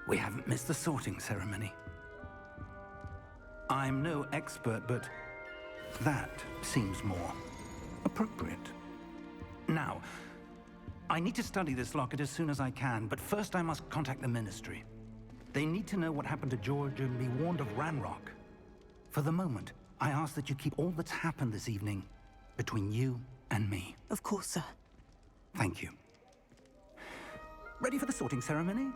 We haven't missed the sorting ceremony. I'm no expert, but that seems more appropriate. Now, I need to study this locket as soon as I can, but first I must contact the Ministry. They need to know what happened to George and be warned of Ranrock. For the moment, I ask that you keep all that's happened this evening between you and me. Of course, sir. Thank you. Ready for the sorting ceremony?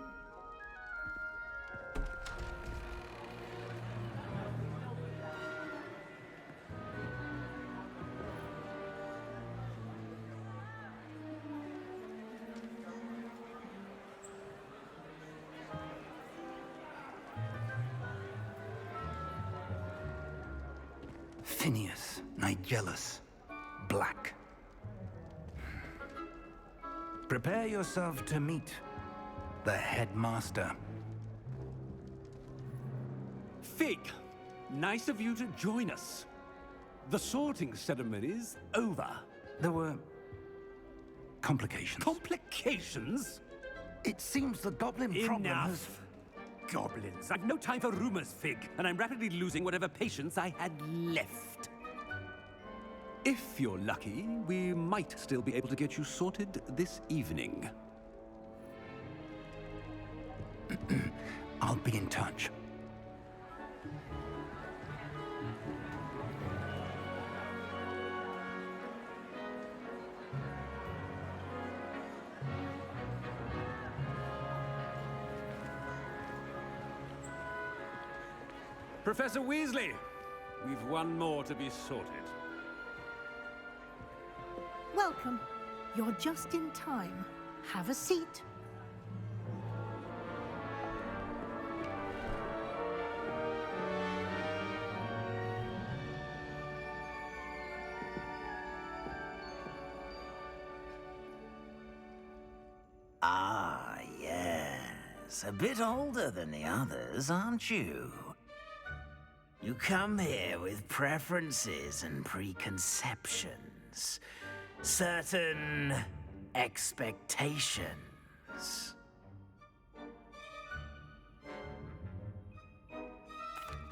Phineas, Nigellus, Black. Prepare yourself to meet the headmaster. Fig, nice of you to join us. The sorting ceremony's over. There were complications. Complications? It seems the goblin problem has... Enough! Goblins. I've no time for rumors, Fig, and I'm rapidly losing whatever patience I had left. If you're lucky, we might still be able to get you sorted this evening. I'll be in touch. Professor Weasley, we've one more to be sorted. Welcome. You're just in time. Have a seat. Ah, yes. A bit older than the others, aren't you? You come here with preferences and preconceptions. Certain expectations.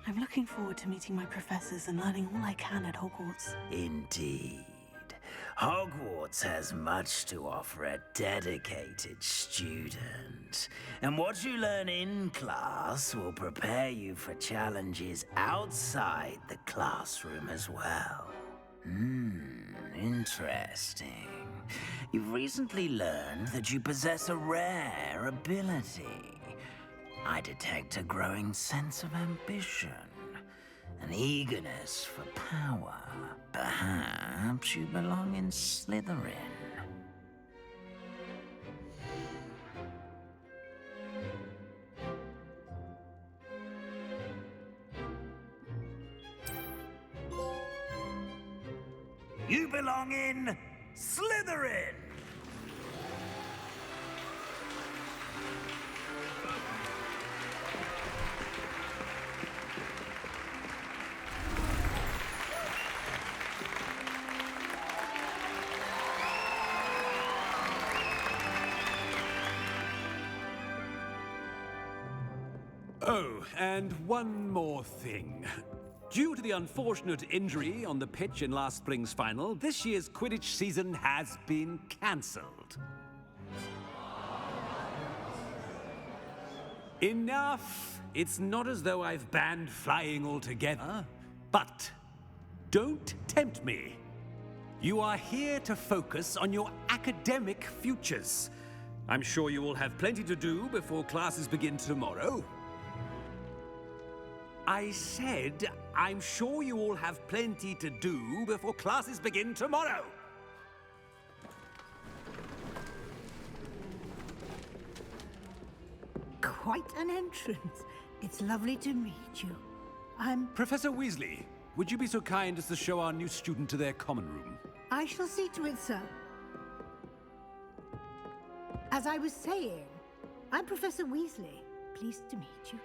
I'm looking forward to meeting my professors and learning all I can at Hogwarts. Indeed. Hogwarts has much to offer a dedicated student. And what you learn in class will prepare you for challenges outside the classroom as well. Interesting. You've recently learned that you possess a rare ability. I detect a growing sense of ambition, an eagerness for power. Perhaps you belong in Slytherin. You belong in Slytherin! Oh, and one more thing. Due to the unfortunate injury on the pitch in last spring's final, this year's Quidditch season has been cancelled. Enough! It's not as though I've banned flying altogether. But don't tempt me. You are here to focus on your academic futures. I'm sure you will have plenty to do before classes begin tomorrow. I said, I'm sure you all have plenty to do before classes begin tomorrow. Quite an entrance. It's lovely to meet you. Professor Weasley, would you be so kind as to show our new student to their common room? I shall see to it, sir. As I was saying, I'm Professor Weasley. Pleased to meet you.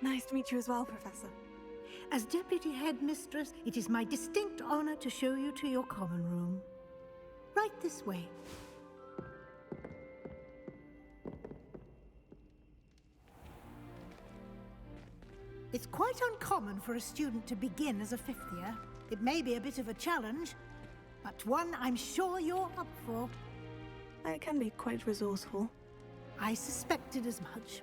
Nice to meet you as well, Professor. As Deputy Headmistress, it is my distinct honor to show you to your common room. Right this way. It's quite uncommon for a student to begin as a fifth year. It may be a bit of a challenge, but one I'm sure you're up for. I can be quite resourceful. I suspected as much.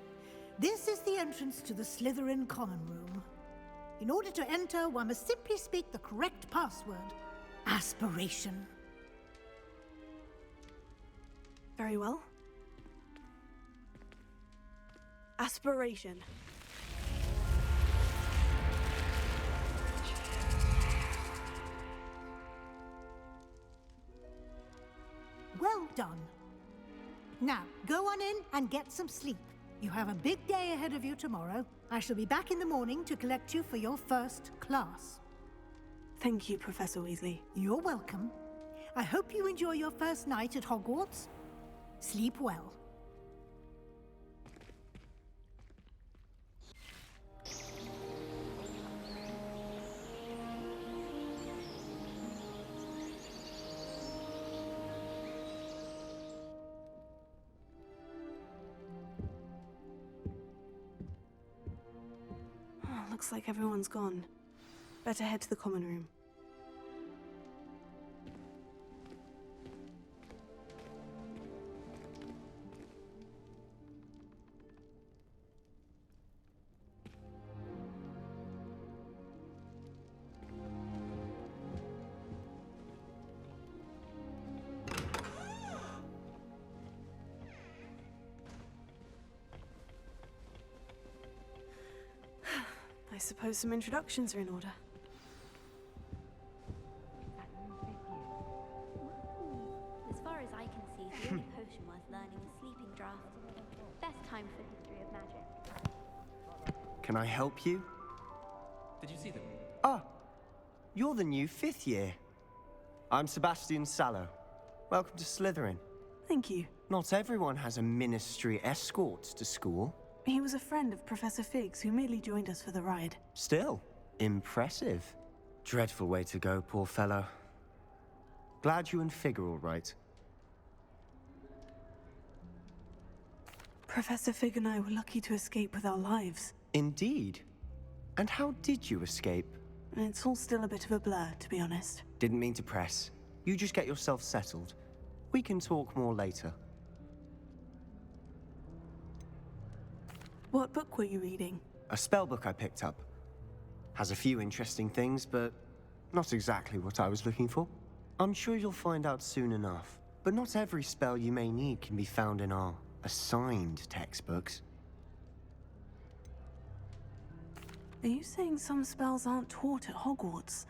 This is the entrance to the Slytherin Common Room. In order to enter, one must simply speak the correct password. Aspiration. Very well. Aspiration. Well done. Now, go on in and get some sleep. You have a big day ahead of you tomorrow. I shall be back in the morning to collect you for your first class. Thank you, Professor Weasley. You're welcome. I hope you enjoy your first night at Hogwarts. Sleep well. Looks like everyone's gone. Better head to the common room. I suppose some introductions are in order. As far as I can see, the only potion worth learning is Sleeping Draught. Best time for history of magic. Can I help you? Did you see them? Ah, you're the new fifth year. I'm Sebastian Sallow. Welcome to Slytherin. Thank you. Not everyone has a ministry escort to school. He was a friend of Professor Fig's who merely joined us for the ride. Still, impressive. Dreadful way to go, poor fellow. Glad you and Fig are all right. Professor Fig and I were lucky to escape with our lives. Indeed. And how did you escape? It's all still a bit of a blur, to be honest. Didn't mean to press. You just get yourself settled. We can talk more later. What book were you reading? A spell book I picked up. Has a few interesting things, but not exactly what I was looking for. I'm sure you'll find out soon enough. But not every spell you may need can be found in our assigned textbooks. Are you saying some spells aren't taught at Hogwarts?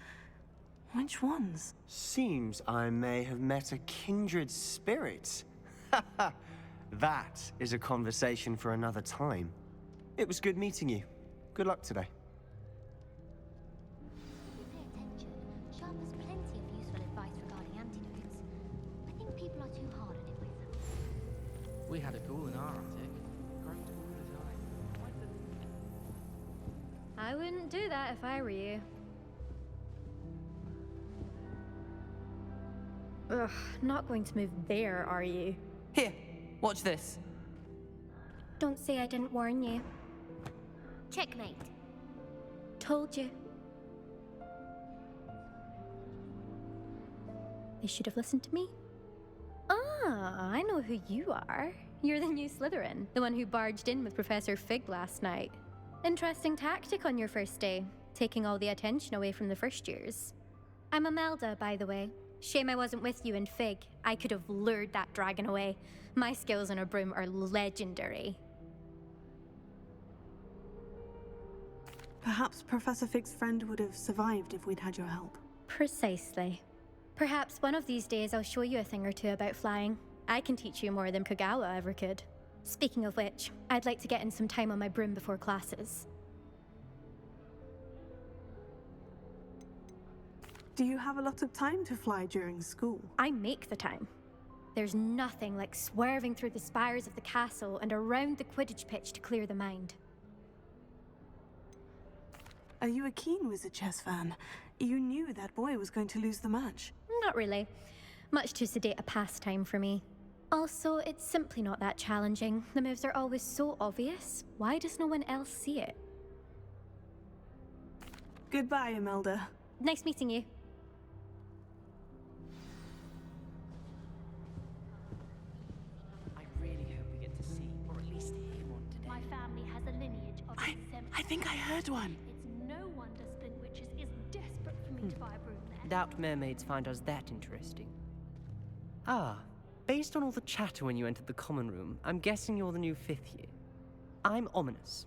Which ones? Seems I may have met a kindred spirit. That is a conversation for another time. It was good meeting you. Good luck today. If you pay attention, Sharp has plenty of useful advice regarding antidotes. I think people are too hard on it myself. We had a ghoul in our attic. Grows all the time. I wouldn't do that if I were you. Ugh, not going to move there, are you? Here, watch this. Don't say I didn't warn you. Checkmate. Told you. You should have listened to me. Ah, I know who you are. You're the new Slytherin, the one who barged in with Professor Fig last night. Interesting tactic on your first day, taking all the attention away from the first years. I'm Imelda, by the way. Shame I wasn't with you in Fig. I could have lured that dragon away. My skills on a broom are legendary. Perhaps Professor Fig's friend would have survived if we'd had your help. Precisely. Perhaps one of these days I'll show you a thing or two about flying. I can teach you more than Kogawa ever could. Speaking of which, I'd like to get in some time on my broom before classes. Do you have a lot of time to fly during school? I make the time. There's nothing like swerving through the spires of the castle and around the Quidditch pitch to clear the mind. Are you a keen Wizard chess fan? You knew that boy was going to lose the match. Not really. Much too sedate a pastime for me. Also, it's simply not that challenging. The moves are always so obvious. Why does no one else see it? Goodbye, Imelda. Nice meeting you. I really hope we get to see, or at least hear one today. My family has a lineage of I think I heard one. It's no wonder Splint Witches is desperate for me to buy a broom there. Doubt mermaids find us that interesting. Ah, based on all the chatter when you entered the common room, I'm guessing you're the new 5th year. I'm Ominous.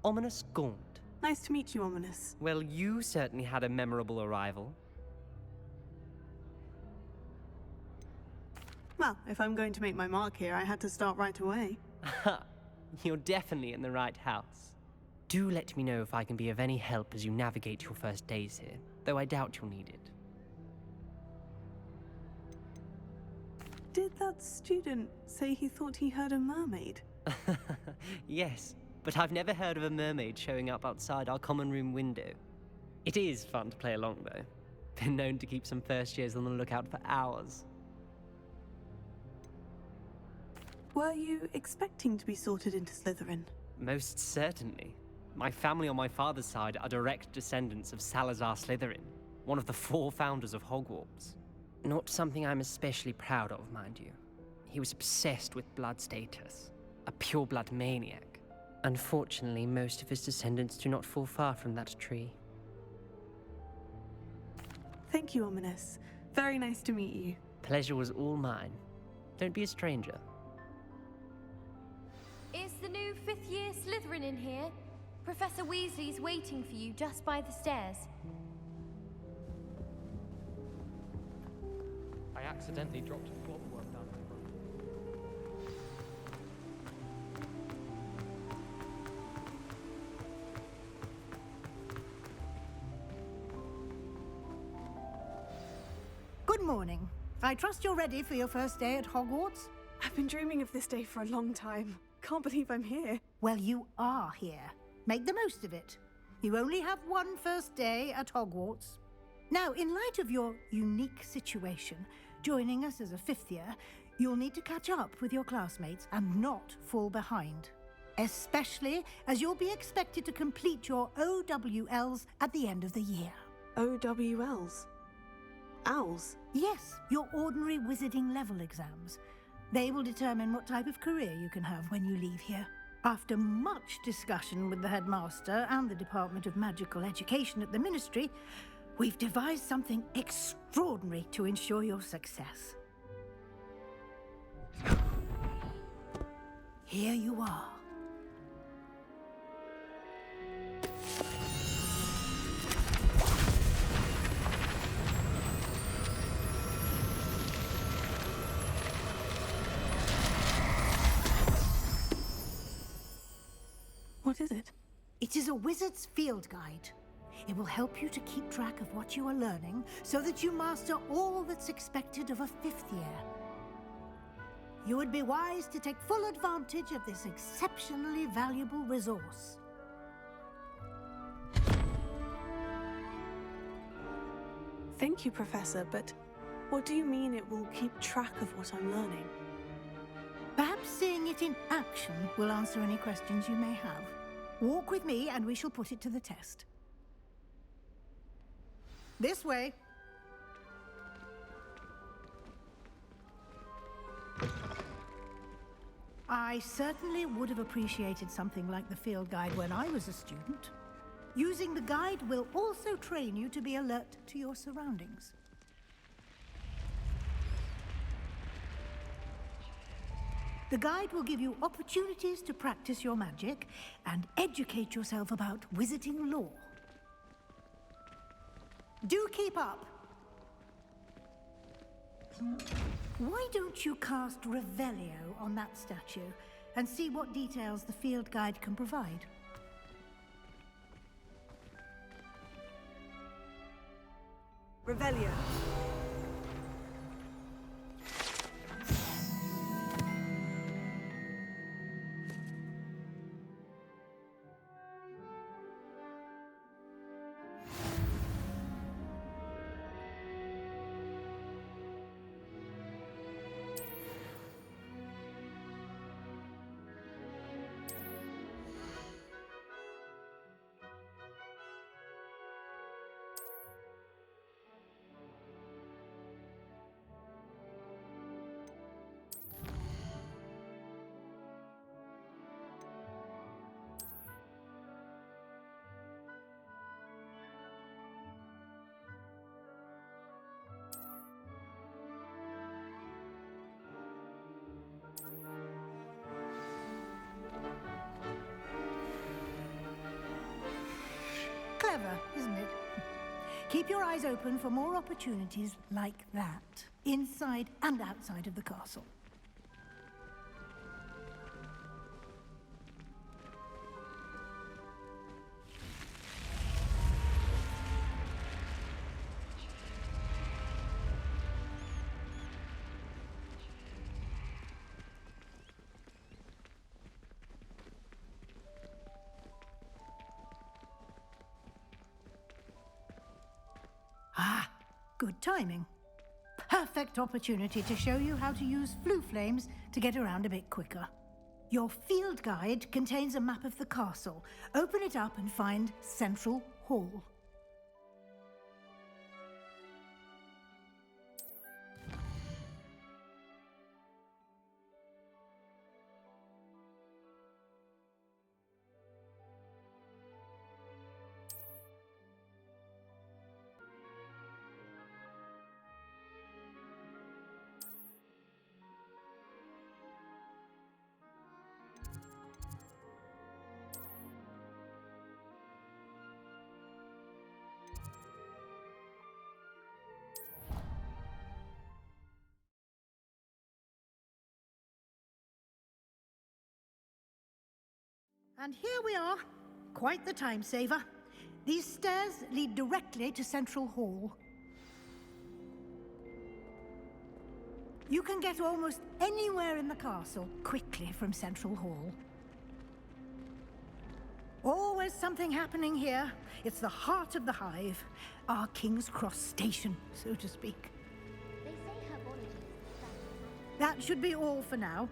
Ominous Gaunt. Nice to meet you, Ominous. Well, you certainly had a memorable arrival. Well, if I'm going to make my mark here, I had to start right away. Ha! You're definitely in the right house. Do let me know if I can be of any help as you navigate your first days here, though I doubt you'll need it. Did that student say he thought he heard a mermaid? Yes, but I've never heard of a mermaid showing up outside our common room window. It is fun to play along, though. Been known to keep some first years on the lookout for hours. Were you expecting to be sorted into Slytherin? Most certainly. My family on my father's side are direct descendants of Salazar Slytherin, one of the 4 founders of Hogwarts. Not something I'm especially proud of, mind you. He was obsessed with blood status, a pure-blood maniac. Unfortunately, most of his descendants do not fall far from that tree. Thank you, Ominous. Very nice to meet you. Pleasure was all mine. Don't be a stranger. Is the new 5th year Slytherin in here? Professor Weasley's waiting for you just by the stairs. I accidentally dropped a clockwork down my throat. Good morning. I trust you're ready for your first day at Hogwarts? I've been dreaming of this day for a long time. Can't believe I'm here. Well, you are here. Make the most of it. You only have one first day at Hogwarts. Now, in light of your unique situation, joining us as a 5th year, you'll need to catch up with your classmates and not fall behind. Especially as you'll be expected to complete your OWLs at the end of the year. OWLs? Owls? Yes, your ordinary wizarding level exams. They will determine what type of career you can have when you leave here. After much discussion with the headmaster and the Department of Magical Education at the Ministry, we've devised something extraordinary to ensure your success. Here you are. What is it? It is a wizard's field guide. It will help you to keep track of what you are learning so that you master all that's expected of a 5th year. You would be wise to take full advantage of this exceptionally valuable resource. Thank you, Professor, but what do you mean it will keep track of what I'm learning? Perhaps seeing it in action will answer any questions you may have. Walk with me and we shall put it to the test. This way. I certainly would have appreciated something like the field guide when I was a student. Using the guide will also train you to be alert to your surroundings. The guide will give you opportunities to practice your magic and educate yourself about wizarding lore. Do keep up. Why don't you cast Revelio on that statue and see what details the field guide can provide? Revelio. Keep your eyes open for more opportunities like that, inside and outside of the castle. Ah, good timing. Perfect opportunity to show you how to use flue flames to get around a bit quicker. Your field guide contains a map of the castle. Open it up and find Central Hall. And here we are. Quite the time saver. These stairs lead directly to Central Hall. You can get almost anywhere in the castle quickly from Central Hall. Always something happening here. It's the heart of the hive. Our King's Cross station, so to speak. They say herbology is the stuff. That should be all for now.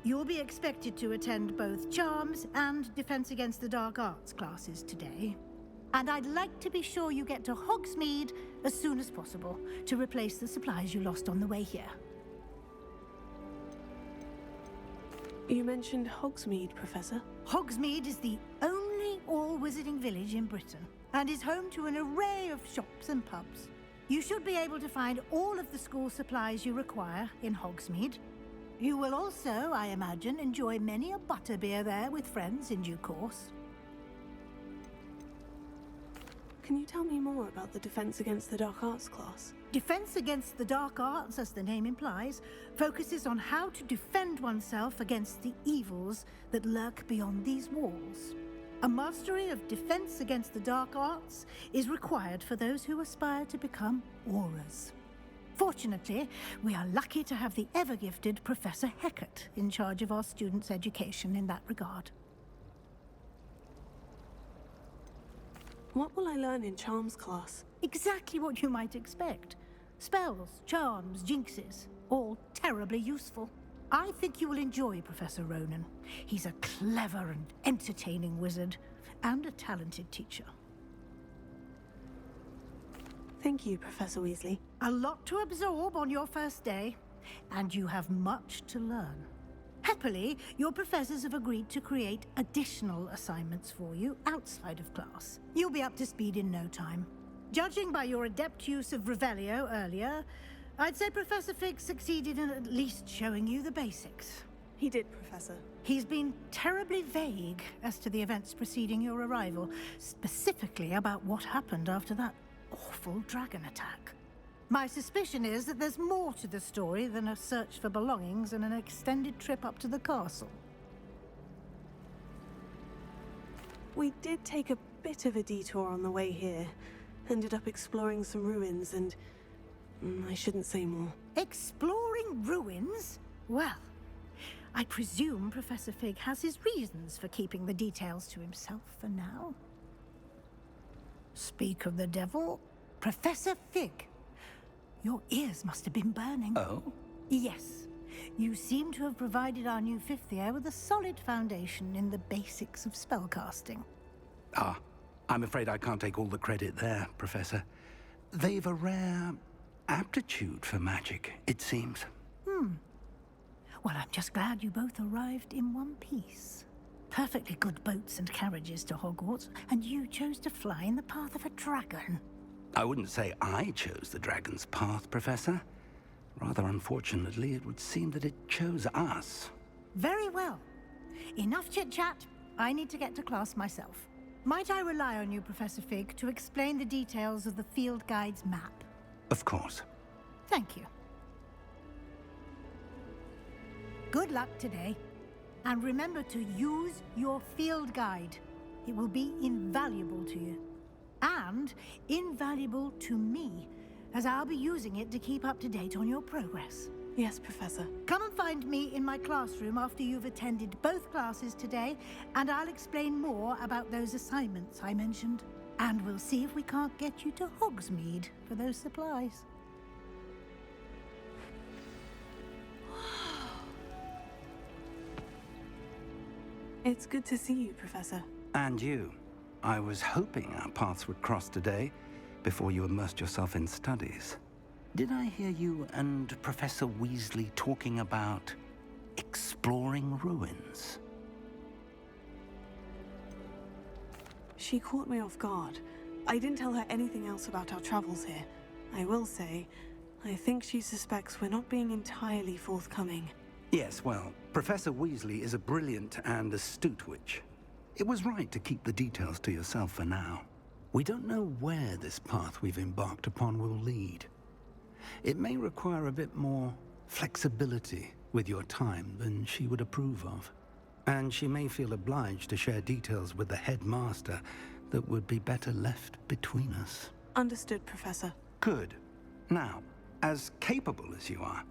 You'll be expected to attend both Charms and Defense Against the Dark Arts classes today. And I'd like to be sure you get to Hogsmeade as soon as possible to replace the supplies you lost on the way here. You mentioned Hogsmeade, Professor. Hogsmeade is the only all-wizarding village in Britain and is home to an array of shops and pubs. You should be able to find all of the school supplies you require in Hogsmeade. You will also, I imagine, enjoy many a butterbeer there with friends in due course. Can you tell me more about the Defense Against the Dark Arts class? Defense Against the Dark Arts, as the name implies, focuses on how to defend oneself against the evils that lurk beyond these walls. A mastery of Defense Against the Dark Arts is required for those who aspire to become Aurors. Fortunately, we are lucky to have the ever-gifted Professor Hecat in charge of our students' education in that regard. What will I learn in Charms class? Exactly what you might expect. Spells, charms, jinxes, all terribly useful. I think you will enjoy Professor Ronan. He's a clever and entertaining wizard, and a talented teacher. Thank you, Professor Weasley. A lot to absorb on your first day, and you have much to learn. Happily, your professors have agreed to create additional assignments for you outside of class. You'll be up to speed in no time. Judging by your adept use of Revelio earlier, I'd say Professor Fig succeeded in at least showing you the basics. He did, Professor. He's been terribly vague as to the events preceding your arrival, specifically about what happened after that awful dragon attack. My suspicion is that there's more to the story than a search for belongings and an extended trip up to the castle. We did take a bit of a detour on the way here. Ended up exploring some ruins and... I shouldn't say more. Exploring ruins? Well, I presume Professor Fig has his reasons for keeping the details to himself for now. Speak of the devil, Professor Fig. Your ears must have been burning. Oh? Yes. You seem to have provided our new fifth year with a solid foundation in the basics of spellcasting. Ah, I'm afraid I can't take all the credit there, Professor. They've a rare aptitude for magic, it seems. Well, I'm just glad you both arrived in one piece. Perfectly good boats and carriages to Hogwarts, and you chose to fly in the path of a dragon. I wouldn't say I chose the dragon's path, Professor. Rather unfortunately, it would seem that it chose us. Very well. Enough chit-chat. I need to get to class myself. Might I rely on you, Professor Fig, to explain the details of the field guide's map? Of course. Thank you. Good luck today. And remember to use your field guide. It will be invaluable to you. And invaluable to me, as I'll be using it to keep up to date on your progress. Yes, Professor. Come and find me in my classroom after you've attended both classes today, and I'll explain more about those assignments I mentioned. And we'll see if we can't get you to Hogsmeade for those supplies. It's good to see you, Professor. And you. I was hoping our paths would cross today, before you immersed yourself in studies. Did I hear you and Professor Weasley talking about exploring ruins? She caught me off guard. I didn't tell her anything else about our travels here. I will say, I think she suspects we're not being entirely forthcoming. Yes, well, Professor Weasley is a brilliant and astute witch. It was right to keep the details to yourself for now. We don't know where this path we've embarked upon will lead. It may require a bit more flexibility with your time than she would approve of. And she may feel obliged to share details with the headmaster that would be better left between us. Understood, Professor. Good. Now, as capable as you are,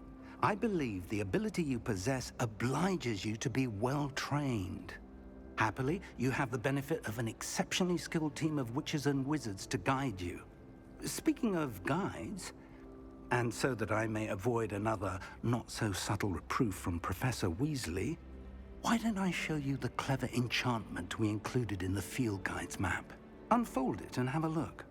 I believe the ability you possess obliges you to be well trained. Happily, you have the benefit of an exceptionally skilled team of witches and wizards to guide you. Speaking of guides, and so that I may avoid another not-so-subtle reproof from Professor Weasley, why don't I show you the clever enchantment we included in the field guide's map? Unfold it and have a look.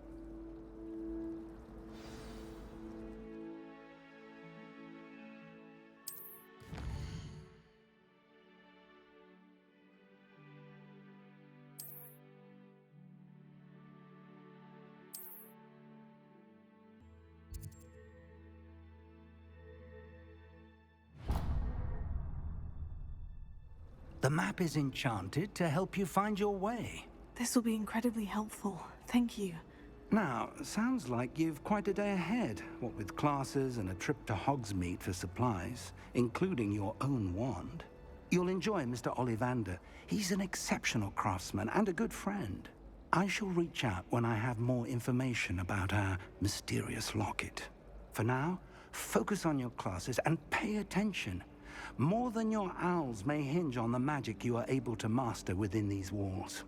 The map is enchanted to help you find your way. This will be incredibly helpful. Thank you. Now, sounds like you've quite a day ahead, what with classes and a trip to Hogsmeade for supplies, including your own wand. You'll enjoy Mr. Ollivander. He's an exceptional craftsman and a good friend. I shall reach out when I have more information about our mysterious locket. For now, focus on your classes and pay attention. More than your owls may hinge on the magic you are able to master within these walls.